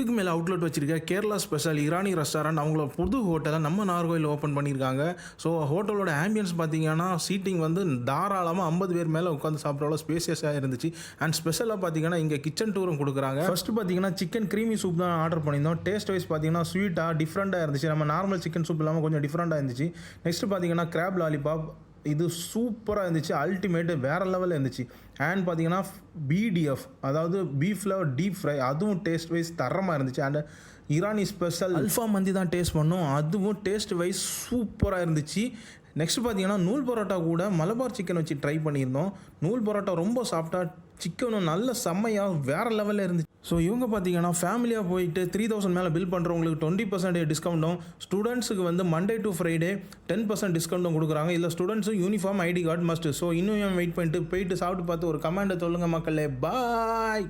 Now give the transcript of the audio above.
10க்கு மேலே அவுட்லெட் வச்சிருக்க Kerala special Irani restaurant அவங்களோட புது ஹோட்டலை நம்ம நாகர்கோயில் ஓப்பன் பண்ணியிருக்காங்க. ஸோ ஹோட்டலோட ஆம்பியன்ஸ் பார்த்தீங்கன்னா சீட்டிங் வந்து தாராளமாக 50 பேர் மேலே உட்காந்து சாப்பிட்ற ஸ்பேசியஸாக இருந்துச்சு. அண்ட் ஸ்பெஷலாக பார்த்தீங்கன்னா இங்கே கிச்சன் டூரும் கொடுக்குறாங்க. ஃபர்ஸ்ட் பார்த்தீங்கன்னா சிக்கன் க்ரீமி சூப் தான் ஆர்டர் பண்ணியிருந்தோம். டேஸ்ட் வைஸ் பார்த்தீங்கன்னா ஸ்வீட்டாக டிஃப்ரெண்ட்டாக இருந்துச்சு. நம்ம நார்மல் சிக்கன் சூப் இல்லாமல் கொஞ்சம் டிஃப்ரெண்ட்டாக இருந்துச்சு. நெக்ஸ்ட் பார்த்தீங்கன்னா கிராப் லாலிபாப், இது சூப்பராக இருந்துச்சு, அல்டிமேட்டு வேறு லெவலில் இருந்துச்சு. அண்ட் பார்த்தீங்கன்னா பிடிஎஃப், அதாவது பீஃபில் டீப் ஃப்ரை, அதுவும் டேஸ்ட் வைஸ் தரமாக இருந்துச்சு. அண்ட் ஈரானி ஸ்பெஷல் அல்ஃபா மந்தி தான் டேஸ்ட் பண்ணோம், அதுவும் டேஸ்ட் வைஸ் சூப்பராக இருந்துச்சு. நெக்ஸ்ட் பார்த்தீங்கன்னா நூல் பரோட்டா கூட மலபார் சிக்கன் வச்சு ட்ரை பண்ணியிருந்தோம். நூல் பரோட்டா ரொம்ப சாஃப்டாக, சிக்கனும் நல்ல செம்மையாக வேறு லெவலில் இருந்துச்சு. ஸோ இவங்க பார்த்தீங்கன்னா ஃபேமிலியாக போயிட்டு 3000 மேலே பில் பண்ணுறவங்களுக்கு 20% டிஸ்கவுண்ட்டும், ஸ்டூடெண்ட்ஸுக்கு வந்து மண்டே டு ஃப்ரைடே 10% டிஸ்கவுண்ட்டும் கொடுக்குறாங்க. இல்லை ஸ்டூடெண்ட்ஸும் uniform ID card must. So இன்னும் வெயிட் பண்ணிட்டு போயிட்டு சாப்பிட்டு பார்த்து ஒரு கமெண்ட்டை சொல்லுங்கள் மக்களே. பாய்.